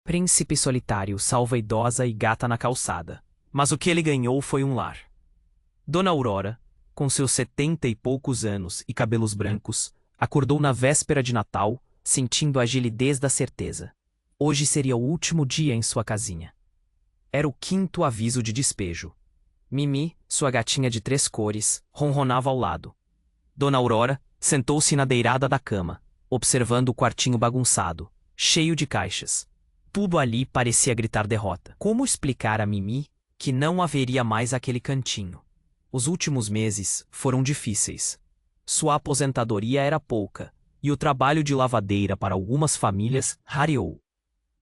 Príncipe solitário salva idosa e gata na calçada. Mas o que ele ganhou foi um lar. Dona Aurora, com seus 70 e poucos anos e cabelos brancos, acordou na véspera de Natal, sentindo a agilidez da certeza. Hoje seria o último dia em sua casinha. Era o 5º aviso de despejo. Mimi, sua gatinha de 3 cores, ronronava ao lado. Dona Aurora sentou-se na beirada da cama, observando o quartinho bagunçado, cheio de caixas. Tudo ali parecia gritar derrota. Como explicar a Mimi que não haveria mais aquele cantinho? Os últimos meses foram difíceis. Sua aposentadoria era pouca, e o trabalho de lavadeira para algumas famílias rareou.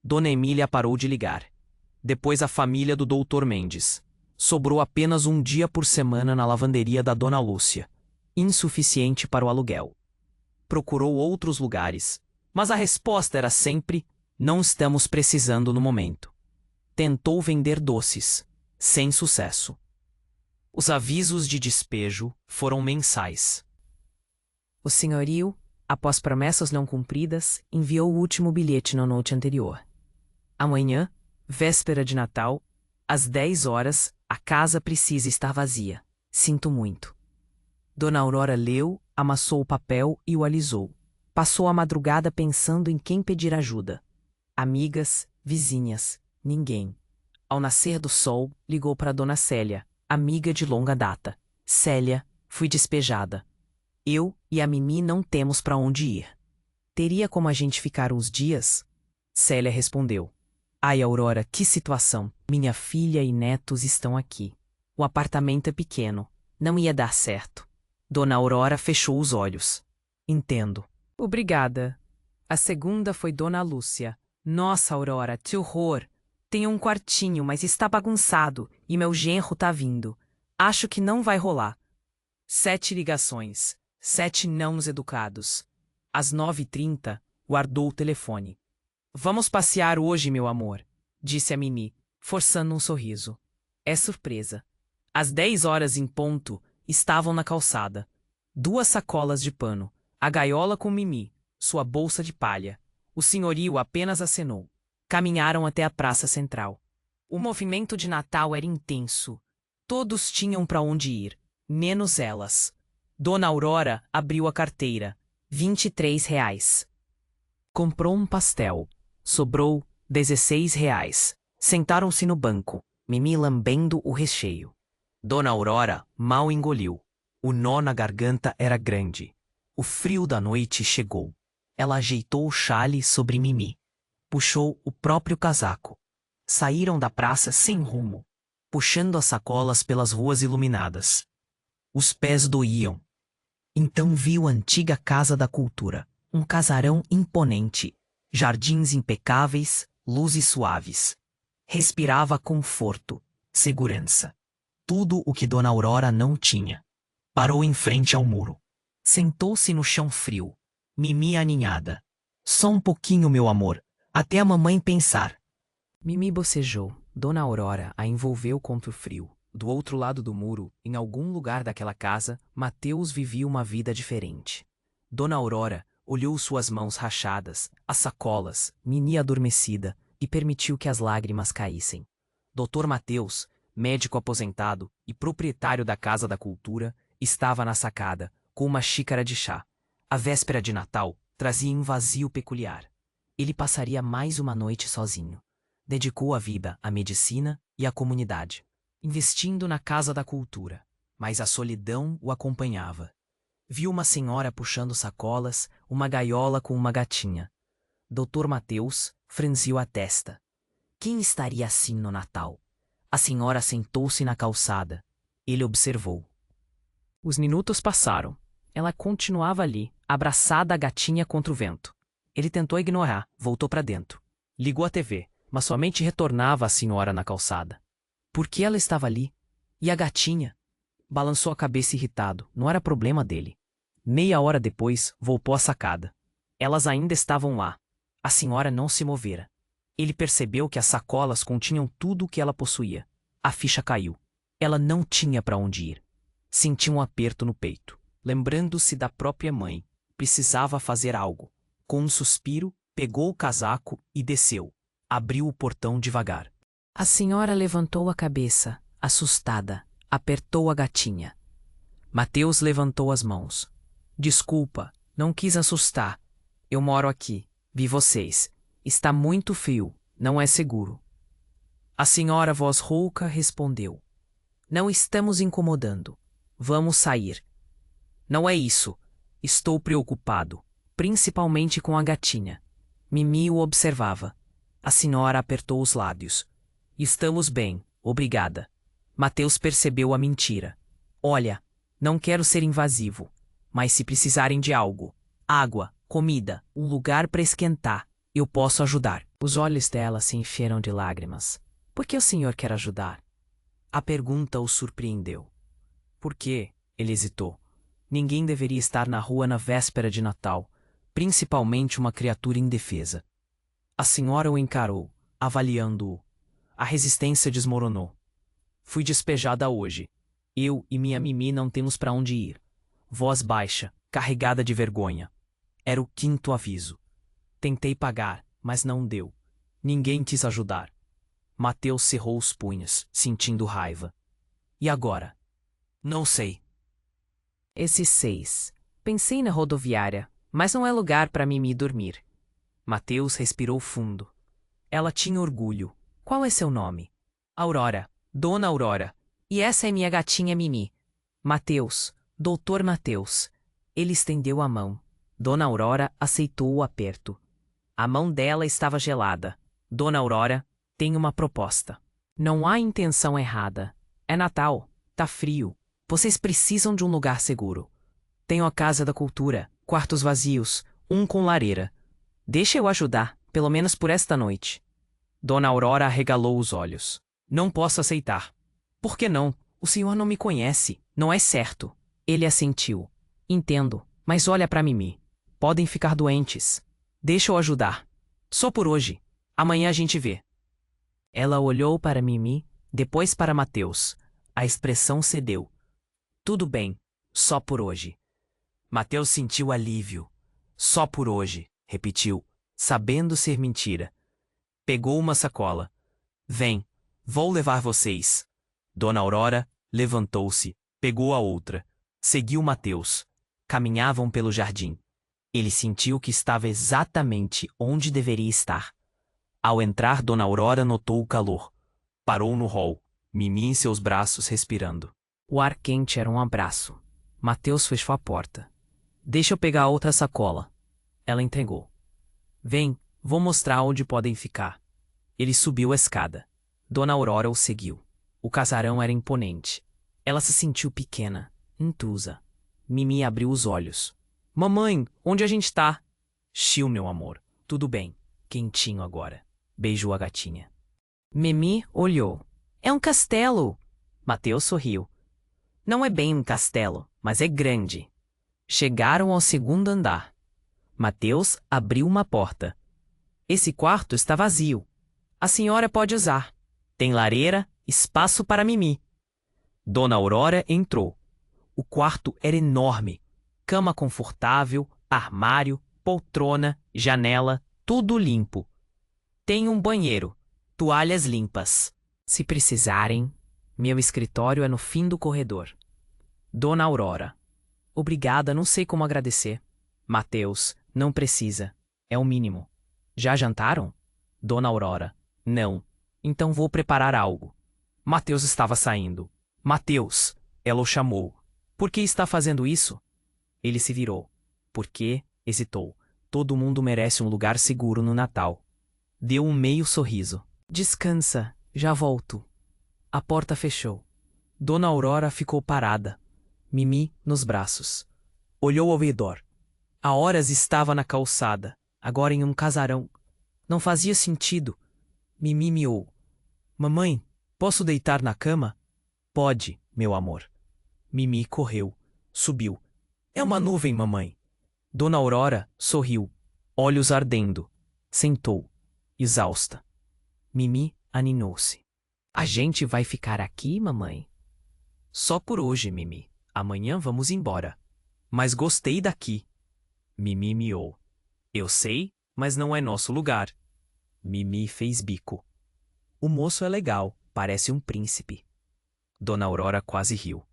Dona Emília parou de ligar. Depois a família do Dr. Mendes. Sobrou apenas um dia por semana na lavanderia da Dona Lúcia, insuficiente para o aluguel. Procurou outros lugares, mas a resposta era sempre: não estamos precisando no momento. Tentou vender doces, sem sucesso. Os avisos de despejo foram mensais. O senhorio, após promessas não cumpridas, enviou o último bilhete na noite anterior. Amanhã, véspera de Natal, às 10 horas, a casa precisa estar vazia. Sinto muito. Dona Aurora leu, amassou o papel e o alisou. Passou a madrugada pensando em quem pedir ajuda. Amigas, vizinhas, ninguém. Ao nascer do sol, ligou para Dona Célia, amiga de longa data. Célia, fui despejada. Eu e a Mimi não temos para onde ir. Teria como a gente ficar uns dias? Célia respondeu. Ai, Aurora, que situação. Minha filha e netos estão aqui. O apartamento é pequeno. Não ia dar certo. Dona Aurora fechou os olhos. Entendo. Obrigada. A segunda foi Dona Lúcia. Nossa, Aurora, que horror. Tenho um quartinho, mas está bagunçado e meu genro tá vindo. Acho que não vai rolar. 7 ligações. 7 nãos educados. Às 9h30, guardou o telefone. Vamos passear hoje, meu amor, disse a Mimi, forçando um sorriso. É surpresa. Às 10 horas em ponto, estavam na calçada. 2 sacolas de pano, a gaiola com Mimi, sua bolsa de palha. O senhorio apenas acenou. Caminharam até a praça central. O movimento de Natal era intenso. Todos tinham para onde ir, menos elas. Dona Aurora abriu a carteira. R$ 23. Comprou um pastel. Sobrou R$ 16. Sentaram-se no banco, Mimi lambendo o recheio. Dona Aurora mal engoliu. O nó na garganta era grande. O frio da noite chegou. Ela ajeitou o chale sobre Mimi. Puxou o próprio casaco. Saíram da praça sem rumo, puxando as sacolas pelas ruas iluminadas. Os pés doíam. Então viu a antiga Casa da Cultura, um casarão imponente, jardins impecáveis, luzes suaves. Respirava conforto, segurança. Tudo o que Dona Aurora não tinha. Parou em frente ao muro. Sentou-se no chão frio. Mimi aninhada. Só um pouquinho, meu amor, até a mamãe pensar. Mimi bocejou. Dona Aurora a envolveu contra o frio. Do outro lado do muro, em algum lugar daquela casa, Mateus vivia uma vida diferente. Dona Aurora olhou suas mãos rachadas, as sacolas, Mimi adormecida, e permitiu que as lágrimas caíssem. Dr. Mateus, médico aposentado e proprietário da Casa da Cultura, estava na sacada, com uma xícara de chá. A véspera de Natal trazia um vazio peculiar. Ele passaria mais uma noite sozinho. Dedicou a vida à medicina e à comunidade, investindo na Casa da Cultura, mas a solidão o acompanhava. Viu uma senhora puxando sacolas, uma gaiola com uma gatinha. Dr. Mateus franziu a testa. Quem estaria assim no Natal? A senhora sentou-se na calçada. Ele observou. Os minutos passaram. Ela continuava ali, abraçada à gatinha contra o vento. Ele tentou ignorar, voltou para dentro. Ligou a TV, mas somente retornava a senhora na calçada. Por que ela estava ali? E a gatinha? Balançou a cabeça irritado, não era problema dele. Meia hora depois, voltou à sacada. Elas ainda estavam lá. A senhora não se movera. Ele percebeu que as sacolas continham tudo o que ela possuía. A ficha caiu. Ela não tinha para onde ir. Sentiu um aperto no peito. Lembrando-se da própria mãe, precisava fazer algo. Com um suspiro, pegou o casaco e desceu. Abriu o portão devagar. A senhora levantou a cabeça, assustada, apertou a gatinha. Mateus levantou as mãos. Desculpa, não quis assustar. Eu moro aqui, vi vocês. Está muito frio, não é seguro. A senhora voz rouca respondeu. Não estamos incomodando. Vamos sair. Não é isso. Estou preocupado, principalmente com a gatinha. Mimi o observava. A senhora apertou os lábios. Estamos bem, obrigada. Mateus percebeu a mentira. Olha, não quero ser invasivo, mas se precisarem de algo, água, comida, um lugar para esquentar, eu posso ajudar. Os olhos dela se encheram de lágrimas. Por que o senhor quer ajudar? A pergunta o surpreendeu. Por quê? Ele hesitou. Ninguém deveria estar na rua na véspera de Natal, principalmente uma criatura indefesa. A senhora o encarou, avaliando-o. A resistência desmoronou. Fui despejada hoje. Eu e minha Mimi não temos para onde ir. Voz baixa, carregada de vergonha. Era o 5º aviso. Tentei pagar, mas não deu. Ninguém quis ajudar. Mateus cerrou os punhos, sentindo raiva. E agora? Não sei. Esses 6. Pensei na rodoviária, mas não é lugar para Mimi dormir. Mateus respirou fundo. Ela tinha orgulho. Qual é seu nome? Aurora. Dona Aurora. E essa é minha gatinha Mimi. Mateus. Doutor Mateus. Ele estendeu a mão. Dona Aurora aceitou o aperto. A mão dela estava gelada. Dona Aurora, tenho uma proposta. Não há intenção errada. É Natal. Tá frio. Vocês precisam de um lugar seguro. Tenho a Casa da Cultura, quartos vazios, um com lareira. Deixa eu ajudar, pelo menos por esta noite. Dona Aurora arregalou os olhos. Não posso aceitar. Por que não? O senhor não me conhece. Não é certo. Ele assentiu. Entendo, mas olha para Mimi. Podem ficar doentes. Deixa eu ajudar. Só por hoje. Amanhã a gente vê. Ela olhou para Mimi, depois para Mateus. A expressão cedeu. Tudo bem, só por hoje. Mateus sentiu alívio. Só por hoje, repetiu, sabendo ser mentira. Pegou uma sacola. Vem, vou levar vocês. Dona Aurora levantou-se, pegou a outra. Seguiu Mateus. Caminhavam pelo jardim. Ele sentiu que estava exatamente onde deveria estar. Ao entrar, Dona Aurora notou o calor. Parou no hall, Mimi em seus braços respirando. O ar quente era um abraço. Mateus fechou a porta. Deixa eu pegar outra sacola. Ela entregou. Vem, vou mostrar onde podem ficar. Ele subiu a escada. Dona Aurora o seguiu. O casarão era imponente. Ela se sentiu pequena, intusa. Mimi abriu os olhos. Mamãe, onde a gente tá? Chiu, meu amor. Tudo bem. Quentinho agora. Beijou a gatinha. Mimi olhou. É um castelo. Mateus sorriu. Não é bem um castelo, mas é grande. Chegaram ao 2º andar. Mateus abriu uma porta. Esse quarto está vazio. A senhora pode usar. Tem lareira, espaço para Mimi. Dona Aurora entrou. O quarto era enorme. Cama confortável, armário, poltrona, janela, tudo limpo. Tem um banheiro, toalhas limpas. Se precisarem, meu escritório é no fim do corredor. Dona Aurora. Obrigada, não sei como agradecer. Mateus, não precisa. É o mínimo. Já jantaram? Dona Aurora. Não. Então vou preparar algo. Mateus estava saindo. Mateus, ela o chamou. Por que está fazendo isso? Ele se virou. Por quê? Hesitou. Todo mundo merece um lugar seguro no Natal. Deu um meio sorriso. Descansa, já volto. A porta fechou. Dona Aurora ficou parada. Mimi nos braços. Olhou ao redor. Há horas estava na calçada, agora em um casarão. Não fazia sentido. Mimi miou. Mamãe, posso deitar na cama? Pode, meu amor. Mimi correu. Subiu. É uma nuvem, mamãe. Dona Aurora sorriu, olhos ardendo. Sentou, exausta. Mimi aninou-se. A gente vai ficar aqui, mamãe? Só por hoje, Mimi. Amanhã vamos embora. Mas gostei daqui. Mimi miou. Eu sei, mas não é nosso lugar. Mimi fez bico. O moço é legal, parece um príncipe. Dona Aurora quase riu.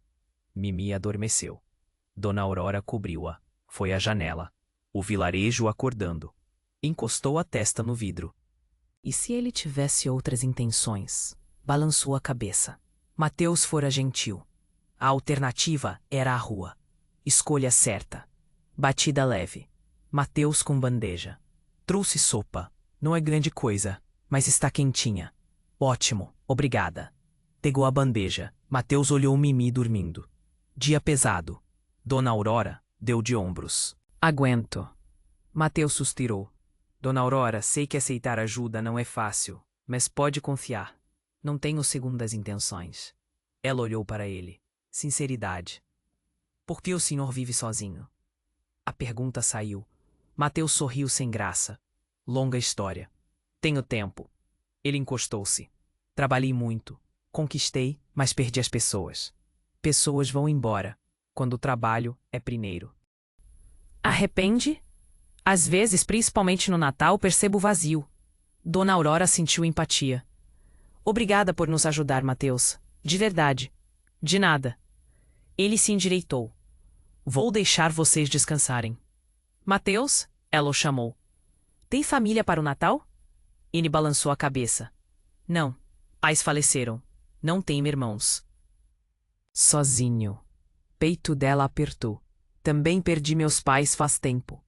Mimi adormeceu. Dona Aurora cobriu-a. Foi à janela. O vilarejo acordando. Encostou a testa no vidro. E se ele tivesse outras intenções? Balançou a cabeça. Mateus fora gentil. A alternativa era a rua. Escolha certa. Batida leve. Mateus com bandeja. Trouxe sopa. Não é grande coisa, mas está quentinha. Ótimo, obrigada. Pegou a bandeja. Mateus olhou Mimi dormindo. Dia pesado. Dona Aurora deu de ombros. Aguento. Mateus suspirou. Dona Aurora, sei que aceitar ajuda não é fácil, mas pode confiar. Não tenho segundas intenções. Ela olhou para ele. Sinceridade. Por que o senhor vive sozinho? A pergunta saiu. Mateus sorriu sem graça. Longa história. Tenho tempo. Ele encostou-se. Trabalhei muito. Conquistei, mas perdi as pessoas. Pessoas vão embora, quando o trabalho é primeiro. Arrepende? Às vezes, principalmente no Natal, percebo o vazio. Dona Aurora sentiu empatia. Obrigada por nos ajudar, Mateus. De verdade. De nada. Ele se endireitou. Vou deixar vocês descansarem. Mateus? Ela o chamou. Tem família para o Natal? Ele balançou a cabeça. Não. Pais faleceram. Não tenho irmãos. Sozinho. Peito dela apertou. Também perdi meus pais faz tempo.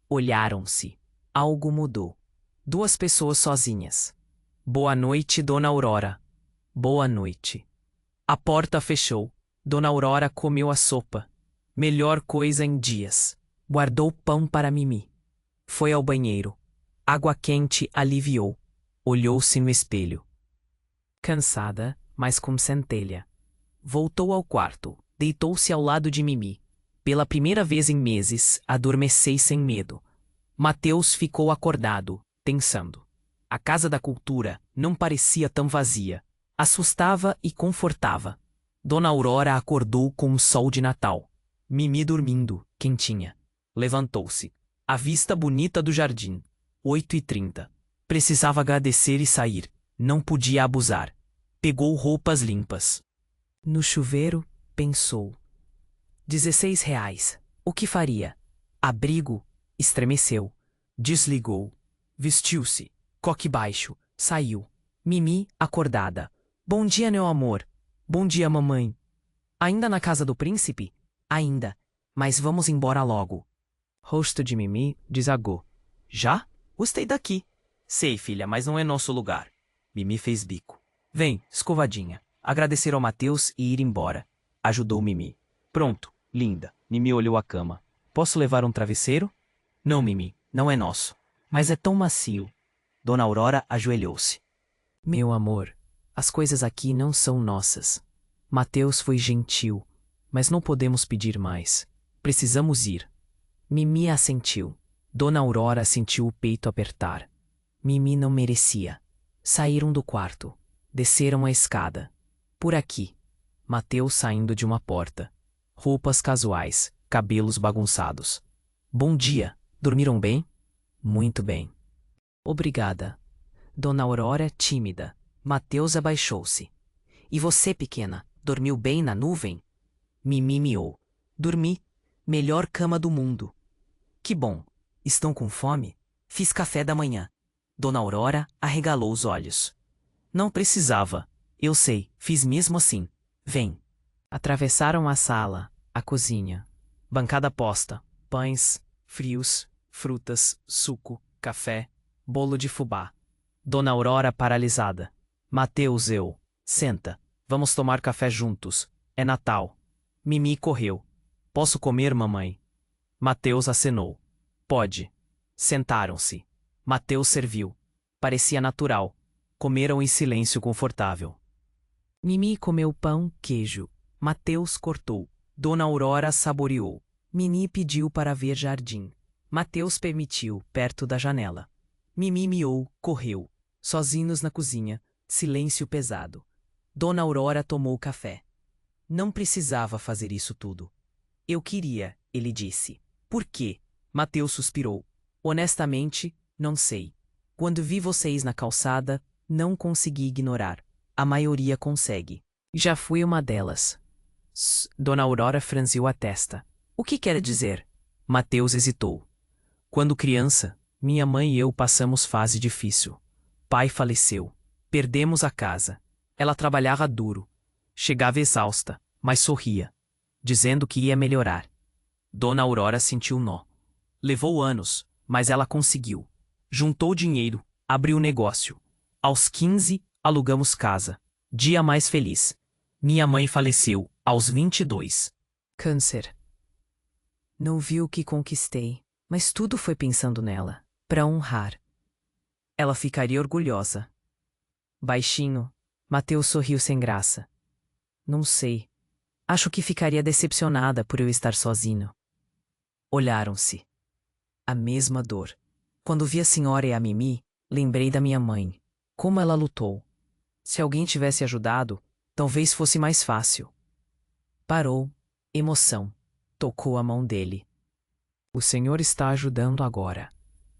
Olharam-se. Algo mudou. Duas pessoas sozinhas. Boa noite, Dona Aurora. Boa noite. A porta fechou. Dona Aurora comeu a sopa. Melhor coisa em dias. Guardou pão para Mimi. Foi ao banheiro. Água quente aliviou. Olhou-se no espelho. Cansada, mas com centelha. Voltou ao quarto. Deitou-se ao lado de Mimi. Pela primeira vez em meses, adormecei sem medo. Mateus ficou acordado, pensando. A Casa da Cultura não parecia tão vazia. Assustava e confortava. Dona Aurora acordou com o sol de Natal. Mimi dormindo, quentinha. Levantou-se. A vista bonita do jardim. 8h30. Precisava agradecer e sair. Não podia abusar. Pegou roupas limpas. No chuveiro, pensou. R$ 16. O que faria? Abrigo. Estremeceu. Desligou. Vestiu-se. Coque baixo. Saiu. Mimi, acordada. Bom dia, meu amor. Bom dia, mamãe. Ainda na casa do príncipe? Ainda. Mas vamos embora logo. Rosto de Mimi desagou. Já? Gostei daqui. Sei, filha, mas não é nosso lugar. Mimi fez bico. Vem, escovadinha. Agradecer ao Mateus e ir embora. Ajudou Mimi. Pronto, linda. Mimi olhou a cama. Posso levar um travesseiro? Não, Mimi, não é nosso. Mas é tão macio. Dona Aurora ajoelhou-se. Meu amor, as coisas aqui não são nossas. Mateus foi gentil, mas não podemos pedir mais. Precisamos ir. Mimi assentiu. Dona Aurora sentiu o peito apertar. Mimi não merecia. Saíram do quarto. Desceram a escada. Por aqui. Mateus saindo de uma porta. Roupas casuais, cabelos bagunçados. Bom dia. Dormiram bem? Muito bem. Obrigada. Dona Aurora tímida. Mateus abaixou-se. E você, pequena, dormiu bem na nuvem? Mimi miou. Dormi. Melhor cama do mundo. Que bom. Estão com fome? Fiz café da manhã. Dona Aurora arregalou os olhos. Não precisava. Eu sei, fiz mesmo assim. Vem. Atravessaram a sala, a cozinha. Bancada posta. Pães, frios, frutas, suco, café, bolo de fubá. Dona Aurora paralisada. Mateus, eu. Senta. Vamos tomar café juntos. É Natal. Mimi correu. Posso comer, mamãe? Mateus acenou. Pode. Sentaram-se. Mateus serviu. Parecia natural. Comeram em silêncio confortável. Mimi comeu pão, queijo. Mateus cortou. Dona Aurora saboreou. Mimi pediu para ver jardim. Mateus permitiu, perto da janela. Mimi miou, correu. Sozinhos na cozinha, silêncio pesado. Dona Aurora tomou café. Não precisava fazer isso tudo. Eu queria, ele disse. Por quê? Mateus suspirou. Honestamente, não sei. Quando vi vocês na calçada, não consegui ignorar. A maioria consegue. Já fui uma delas. Dona Aurora franziu a testa. O que quer dizer? Mateus hesitou. Quando criança, minha mãe e eu passamos fase difícil. Pai faleceu. Perdemos a casa. Ela trabalhava duro. Chegava exausta, mas sorria, dizendo que ia melhorar. Dona Aurora sentiu nó. Levou anos, mas ela conseguiu. Juntou dinheiro, abriu negócio. Aos 15, alugamos casa. Dia mais feliz. Minha mãe faleceu, aos 22. Câncer. Não vi o que conquistei, mas tudo foi pensando nela, para honrar. Ela ficaria orgulhosa. Baixinho, Mateus sorriu sem graça. Não sei. Acho que ficaria decepcionada por eu estar sozinho. Olharam-se. A mesma dor. Quando vi a senhora e a Mimi, lembrei da minha mãe. Como ela lutou. Se alguém tivesse ajudado, talvez fosse mais fácil. Parou. Emoção. Tocou a mão dele. O senhor está ajudando agora.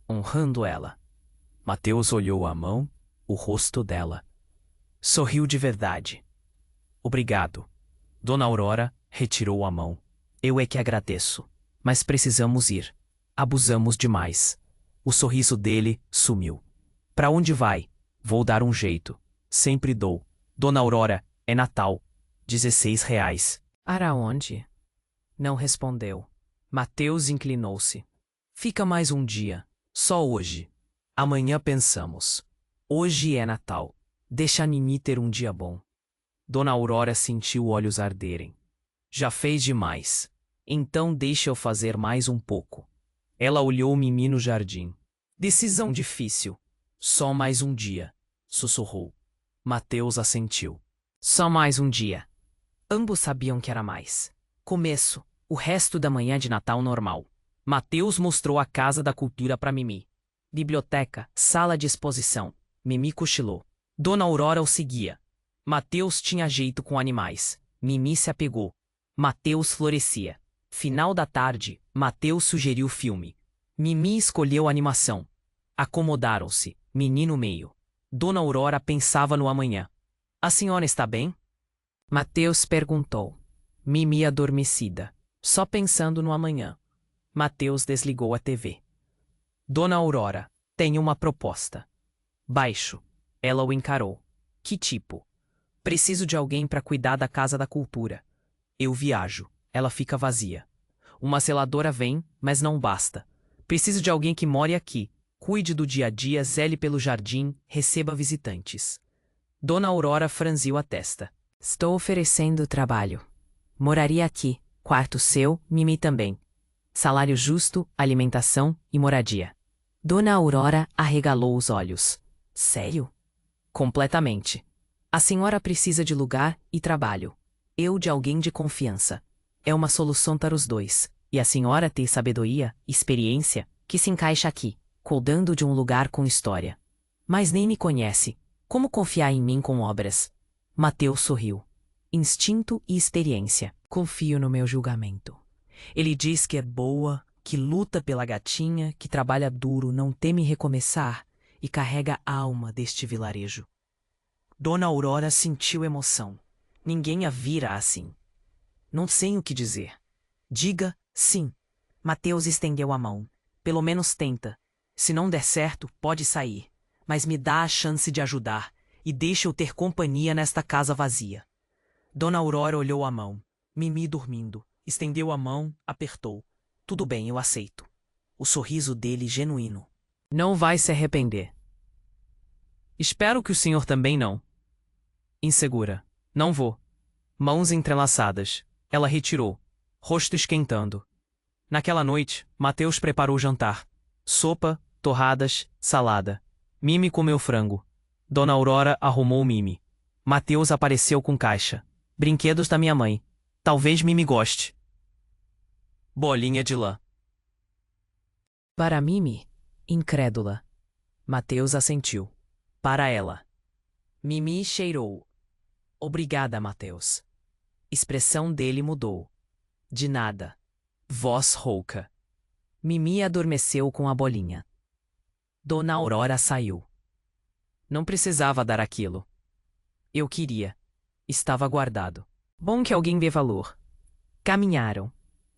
Honrando ela. Mateus olhou a mão, o rosto dela. Sorriu de verdade. Obrigado. Dona Aurora retirou a mão. Eu é que agradeço. Mas precisamos ir. Abusamos demais. O sorriso dele sumiu. Pra onde vai? Vou dar um jeito. Sempre dou. Dona Aurora, é Natal. R$ 16. Para onde? Não respondeu. Mateus inclinou-se. Fica mais um dia. Só hoje. Amanhã pensamos. Hoje é Natal. Deixa a Nini ter um dia bom. Dona Aurora sentiu olhos arderem. Já fez demais. Então deixa eu fazer mais um pouco. Ela olhou Mimi no jardim. Decisão difícil. Só mais um dia. Sussurrou. Mateus assentiu. Só mais um dia. Ambos sabiam que era mais. Começo. O resto da manhã de Natal normal. Mateus mostrou a Casa da Cultura para Mimi. Biblioteca, sala de exposição. Mimi cochilou. Dona Aurora o seguia. Mateus tinha jeito com animais. Mimi se apegou. Mateus florescia. Final da tarde, Mateus sugeriu filme. Mimi escolheu animação. Acomodaram-se, Mimi no meio. Dona Aurora pensava no amanhã. A senhora está bem? Mateus perguntou. Mimi adormecida, só pensando no amanhã. Mateus desligou a TV. Dona Aurora, tenho uma proposta. Baixo. Ela o encarou. Que tipo? Preciso de alguém para cuidar da Casa da Cultura. Eu viajo. Ela fica vazia. Uma zeladora vem, mas não basta. Preciso de alguém que more aqui. Cuide do dia a dia, zele pelo jardim, receba visitantes. Dona Aurora franziu a testa. Estou oferecendo trabalho. Moraria aqui. Quarto seu, Mimi também. Salário justo, alimentação e moradia. Dona Aurora arregalou os olhos. Sério? Completamente. A senhora precisa de lugar e trabalho. Eu de alguém de confiança. É uma solução para os dois. E a senhora tem sabedoria, experiência, que se encaixa aqui, cuidando de um lugar com história. Mas nem me conhece. Como confiar em mim com obras? Mateus sorriu. Instinto e experiência. Confio no meu julgamento. Ele diz que é boa, que luta pela gatinha, que trabalha duro, não teme recomeçar e carrega a alma deste vilarejo. Dona Aurora sentiu emoção. Ninguém a vira assim. Não sei o que dizer. Diga sim. Mateus estendeu a mão. Pelo menos tenta. Se não der certo, pode sair. Mas me dá a chance de ajudar e deixa eu ter companhia nesta casa vazia. Dona Aurora olhou a mão. Mimi dormindo. Estendeu a mão, apertou. Tudo bem, eu aceito. O sorriso dele genuíno. Não vai se arrepender. Espero que o senhor também não. Insegura. Não vou. Mãos entrelaçadas. Ela retirou. Rosto esquentando. Naquela noite, Mateus preparou o jantar. Sopa, torradas, salada. Mimi comeu frango. Dona Aurora arrumou Mimi. Mateus apareceu com caixa. Brinquedos da minha mãe. Talvez Mimi goste. Bolinha de lã. Para Mimi, incrédula. Mateus assentiu. Para ela. Mimi cheirou. Obrigada, Mateus. Expressão dele mudou. De nada. Voz rouca. Mimi adormeceu com a bolinha. Dona Aurora saiu. Não precisava dar aquilo. Eu queria. Estava guardado. Bom que alguém vê valor. Caminharam.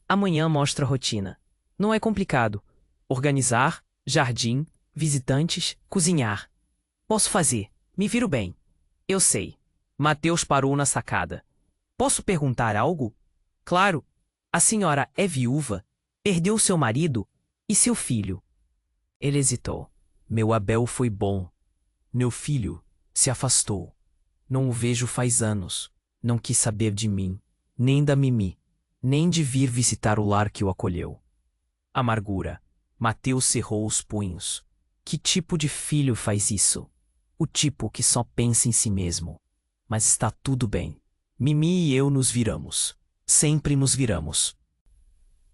Amanhã mostra a rotina. Não é complicado. Organizar, jardim, visitantes, cozinhar. Posso fazer. Me viro bem. Eu sei. Mateus parou na sacada. Posso perguntar algo? Claro. A senhora é viúva? Perdeu seu marido? E seu filho? Ele hesitou. Meu Abel foi bom. Meu filho se afastou. Não o vejo faz anos. Não quis saber de mim, nem da Mimi, nem de vir visitar o lar que o acolheu. Amargura. Mateus cerrou os punhos. Que tipo de filho faz isso? O tipo que só pensa em si mesmo. Mas está tudo bem. Mimi e eu nos viramos. Sempre nos viramos.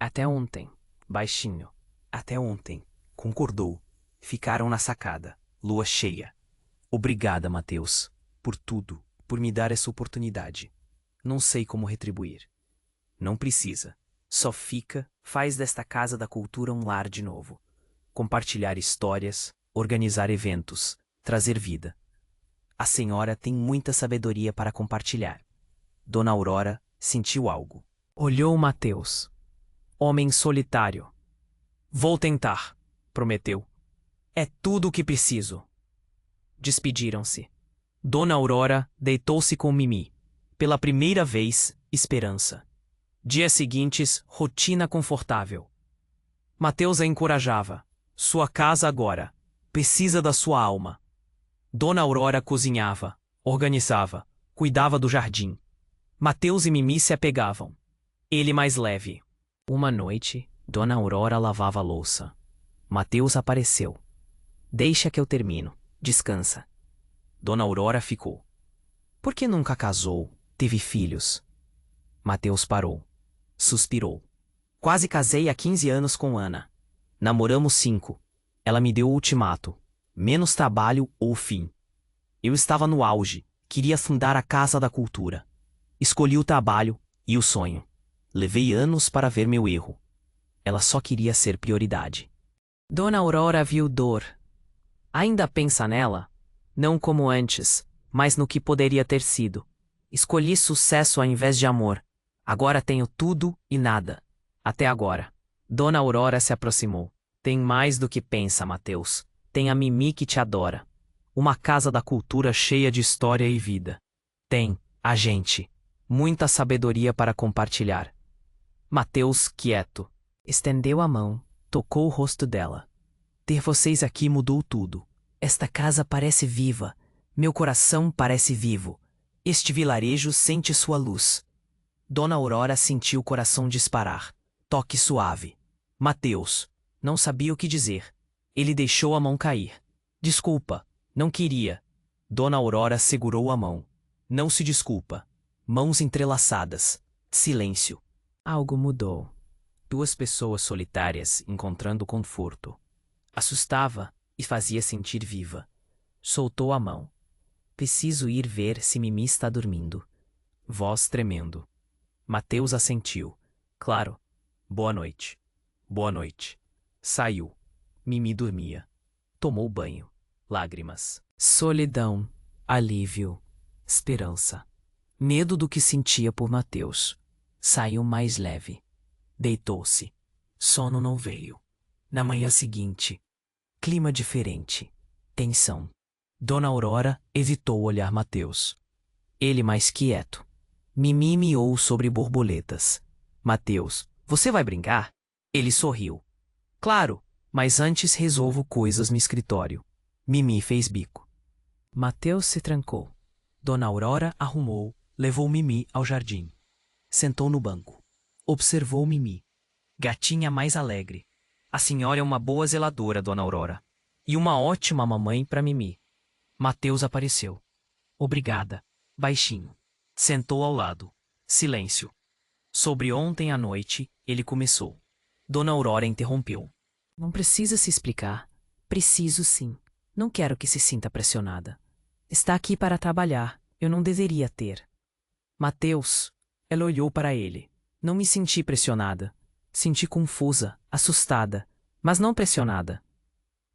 Até ontem, baixinho. Até ontem, concordou. Ficaram na sacada, lua cheia. Obrigada, Mateus, por tudo, por me dar essa oportunidade. Não sei como retribuir. Não precisa. Só fica, faz desta Casa da Cultura um lar de novo. Compartilhar histórias, organizar eventos, trazer vida. A senhora tem muita sabedoria para compartilhar. Dona Aurora sentiu algo. Olhou Mateus. Homem solitário. Vou tentar, prometeu. É tudo o que preciso. Despediram-se. Dona Aurora deitou-se com Mimi. Pela primeira vez, esperança. Dias seguintes, rotina confortável. Mateus a encorajava. Sua casa agora. Precisa da sua alma. Dona Aurora cozinhava, organizava, cuidava do jardim. Mateus e Mimi se apegavam. Ele mais leve. Uma noite, Dona Aurora lavava a louça. Mateus apareceu. Deixa que eu termino. Descansa. Dona Aurora ficou. Por que nunca casou, teve filhos? Mateus parou. Suspirou. Quase casei há 15 anos com Ana. Namoramos 5. Ela me deu o ultimato. Menos trabalho ou fim. Eu estava no auge. Queria fundar a Casa da Cultura. Escolhi o trabalho e o sonho. Levei anos para ver meu erro. Ela só queria ser prioridade. Dona Aurora viu dor. Ainda pensa nela? Não como antes, mas no que poderia ter sido. Escolhi sucesso ao invés de amor. Agora tenho tudo e nada. Até agora. Dona Aurora se aproximou. Tem mais do que pensa, Mateus. Tem a Mimi que te adora. Uma Casa da Cultura cheia de história e vida. Tem, a gente. Muita sabedoria para compartilhar. Mateus, quieto, estendeu a mão, tocou o rosto dela. Ter vocês aqui mudou tudo. Esta casa parece viva. Meu coração parece vivo. Este vilarejo sente sua luz. Dona Aurora sentiu o coração disparar. Toque suave. Mateus. Não sabia o que dizer. Ele deixou a mão cair. Desculpa. Não queria. Dona Aurora segurou a mão. Não se desculpa. Mãos entrelaçadas. Silêncio. Algo mudou. 2 pessoas solitárias encontrando conforto. Assustava e fazia sentir viva. Soltou a mão. Preciso ir ver se Mimi está dormindo. Voz tremendo. Mateus assentiu. Claro. Boa noite. Boa noite. Saiu. Mimi dormia. Tomou banho. Lágrimas. Solidão. Alívio. Esperança. Medo do que sentia por Mateus. Saiu mais leve. Deitou-se. Sono não veio. Na manhã seguinte. Clima diferente. Tensão. Dona Aurora evitou olhar Mateus. Ele mais quieto. Mimi miou sobre borboletas. Mateus, você vai brincar? Ele sorriu. Claro, mas antes resolvo coisas no escritório. Mimi fez bico. Mateus se trancou. Dona Aurora arrumou, levou Mimi ao jardim. Sentou no banco. Observou Mimi. Gatinha mais alegre. A senhora é uma boa zeladora, Dona Aurora. E uma ótima mamãe para Mimi. Mateus apareceu. Obrigada. Baixinho. Sentou ao lado. Silêncio. Sobre ontem à noite, ele começou. Dona Aurora interrompeu. Não precisa se explicar. Preciso sim. Não quero que se sinta pressionada. Está aqui para trabalhar. Eu não deveria ter. Mateus. Ela olhou para ele. Não me senti pressionada. Senti confusa, assustada, mas não pressionada.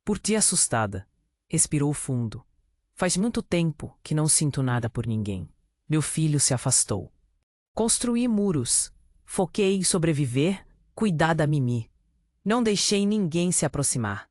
Por ti assustada. Respirou fundo. Faz muito tempo que não sinto nada por ninguém. Meu filho se afastou. Construí muros. Foquei em sobreviver, cuidar da Mimi. Não deixei ninguém se aproximar.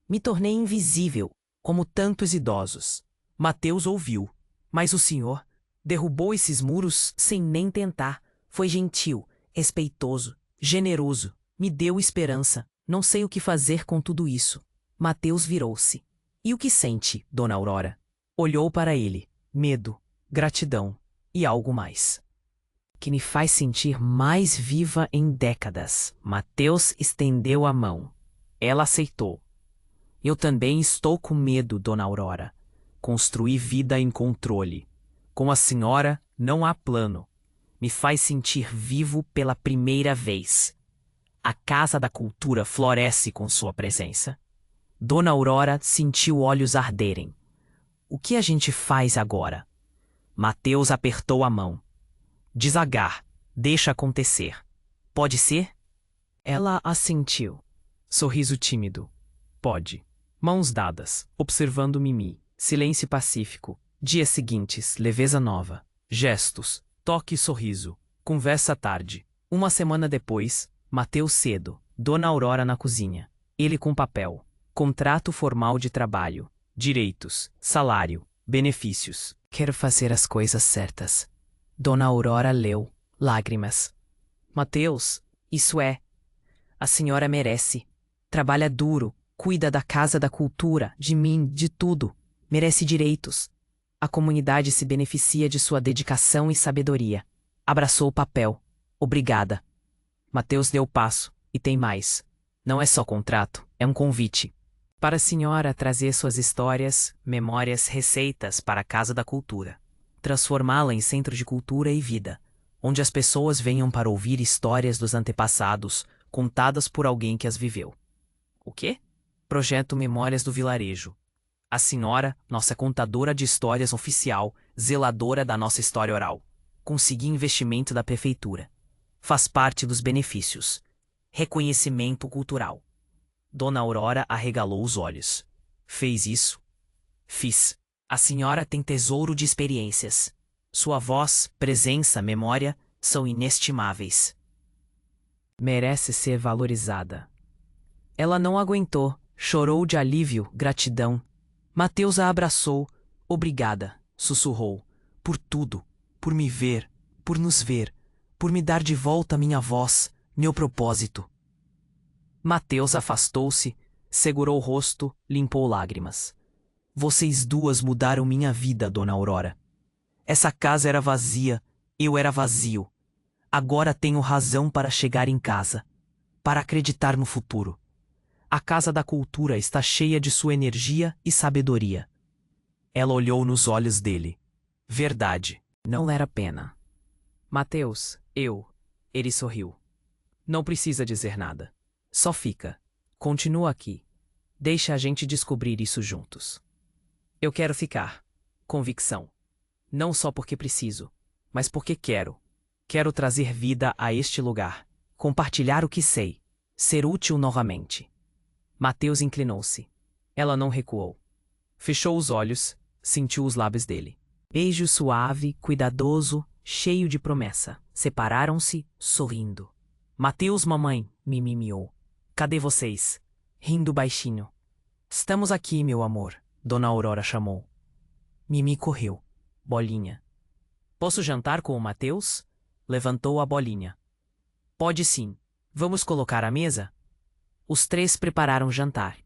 Me tornei invisível, como tantos idosos. Mateus ouviu. Mas o senhor derrubou esses muros sem nem tentar. Foi gentil, respeitoso, generoso. Me deu esperança. Não sei o que fazer com tudo isso. Mateus virou-se. E o que sente, Dona Aurora? Olhou para ele. Medo, gratidão e algo mais. Que me faz sentir mais viva em décadas. Mateus estendeu a mão. Ela aceitou. Eu também estou com medo, Dona Aurora. Construí vida em controle. Com a senhora, não há plano. Me faz sentir vivo pela primeira vez. A Casa da Cultura floresce com sua presença. Dona Aurora sentiu olhos arderem. O que a gente faz agora? Mateus apertou a mão. Devagar, deixa acontecer. Pode ser? Ela assentiu. Sorriso tímido. Pode. Mãos dadas, observando Mimi. Silêncio pacífico. Dias seguintes, leveza nova. Gestos, toque e sorriso. Conversa à tarde. Uma semana depois, Mateus cedo. Dona Aurora na cozinha. Ele com papel. Contrato formal de trabalho. Direitos, salário, benefícios. Quero fazer as coisas certas. Dona Aurora leu. Lágrimas. Mateus, isso é. A senhora merece. Trabalha duro. Cuida da Casa da Cultura, de mim, de tudo. Merece direitos. A comunidade se beneficia de sua dedicação e sabedoria. Abraçou o papel. Obrigada. Mateus deu o passo. E tem mais. Não é só contrato, é um convite. Para a senhora trazer suas histórias, memórias, receitas para a Casa da Cultura. Transformá-la em centro de cultura e vida, onde as pessoas venham para ouvir histórias dos antepassados, contadas por alguém que as viveu. O quê? Projeto Memórias do Vilarejo. A senhora, nossa contadora de histórias oficial, zeladora da nossa história oral. Consegui investimento da prefeitura. Faz parte dos benefícios. Reconhecimento cultural. Dona Aurora arregalou os olhos. Fez isso? Fiz. A senhora tem tesouro de experiências. Sua voz, presença, memória são inestimáveis. Merece ser valorizada. Ela não aguentou, chorou de alívio, gratidão. Mateus a abraçou. Obrigada, sussurrou. Por tudo, por me ver, por nos ver, por me dar de volta minha voz, meu propósito. Mateus afastou-se, segurou o rosto, limpou lágrimas. Vocês duas mudaram minha vida, Dona Aurora. Essa casa era vazia, eu era vazio. Agora tenho razão para chegar em casa, para acreditar no futuro. A Casa da Cultura está cheia de sua energia e sabedoria. Ela olhou nos olhos dele. Verdade. Não era pena. Mateus, Ele sorriu. Não precisa dizer nada. Só fica. Continua aqui. Deixa a gente descobrir isso juntos. Eu quero ficar. Convicção. Não só porque preciso, mas porque quero. Quero trazer vida a este lugar. Compartilhar o que sei. Ser útil novamente. Mateus inclinou-se. Ela não recuou. Fechou os olhos, sentiu os lábios dele. Beijo suave, cuidadoso, cheio de promessa. Separaram-se, sorrindo. Mateus, mamãe, mimimiou. Cadê vocês? Rindo baixinho. Estamos aqui, meu amor, Dona Aurora chamou. Mimi correu. Bolinha. Posso jantar com o Mateus? Levantou a bolinha. Pode sim. Vamos colocar a mesa? Os três prepararam jantar.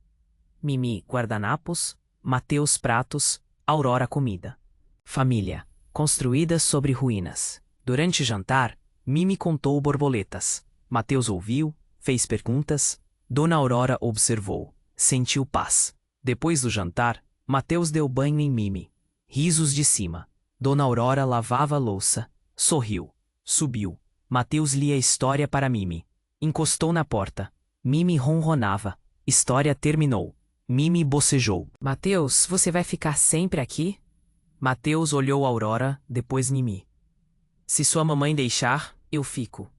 Mimi, guardanapos, Mateus, pratos, Aurora, comida. Família, construída sobre ruínas. Durante o jantar, Mimi contou borboletas. Mateus ouviu, fez perguntas. Dona Aurora observou. Sentiu paz. Depois do jantar, Mateus deu banho em Mimi. Risos de cima. Dona Aurora lavava a louça. Sorriu. Subiu. Mateus lia a história para Mimi. Encostou na porta. Mimi ronronava. História terminou. Mimi bocejou. Mateus, você vai ficar sempre aqui? Mateus olhou Aurora, depois Mimi. Se sua mamãe deixar, eu fico.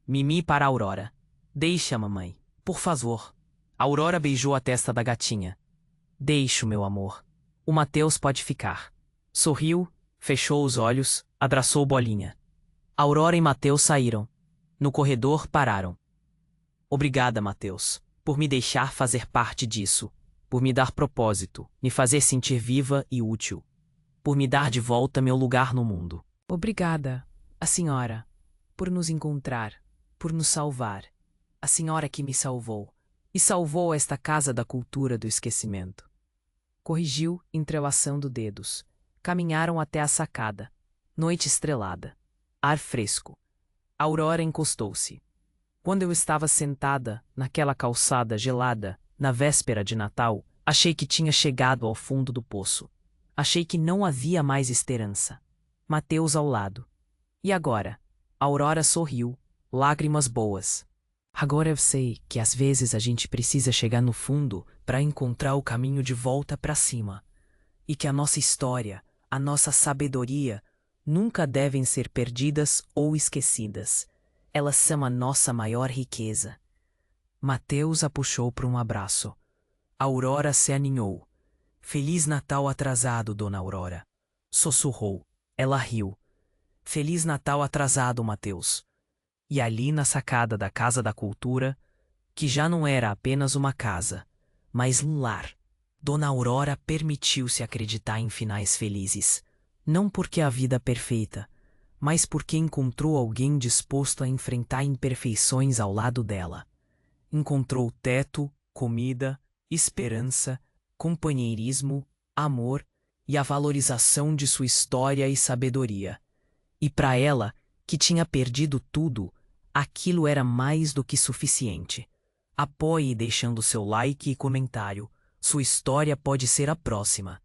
Mimi para Aurora. Deixa, mamãe. Por favor. Aurora beijou a testa da gatinha. Deixo, meu amor. O Mateus pode ficar. Sorriu, fechou os olhos, abraçou Bolinha. Aurora e Mateus saíram. No corredor pararam. Obrigada, Mateus, por me deixar fazer parte disso, por me dar propósito, me fazer sentir viva e útil, por me dar de volta meu lugar no mundo. Obrigada, a senhora, por nos encontrar, por nos salvar. A senhora que me salvou, e salvou esta casa da cultura do esquecimento. Corrigiu, entrelaçando dedos. Caminharam até a sacada. Noite estrelada. Ar fresco. Aurora encostou-se. Quando eu estava sentada, naquela calçada gelada, na véspera de Natal, achei que tinha chegado ao fundo do poço. Achei que não havia mais esperança. Mateus ao lado. E agora? Aurora sorriu, lágrimas boas. Agora eu sei que às vezes a gente precisa chegar no fundo para encontrar o caminho de volta para cima. E que a nossa história, a nossa sabedoria, nunca devem ser perdidas ou esquecidas. Elas são a nossa maior riqueza. Mateus a puxou para um abraço. Aurora se aninhou. Feliz Natal atrasado, dona Aurora. Sussurrou. Ela riu. Feliz Natal atrasado, Mateus. E ali na sacada da Casa da Cultura, que já não era apenas uma casa, mas um lar, dona Aurora permitiu-se acreditar em finais felizes. Não porque a vida é perfeita, mas porque encontrou alguém disposto a enfrentar imperfeições ao lado dela. Encontrou teto, comida, esperança, companheirismo, amor e a valorização de sua história e sabedoria. E para ela, que tinha perdido tudo, aquilo era mais do que suficiente. Apoie deixando seu like e comentário. Sua história pode ser a próxima.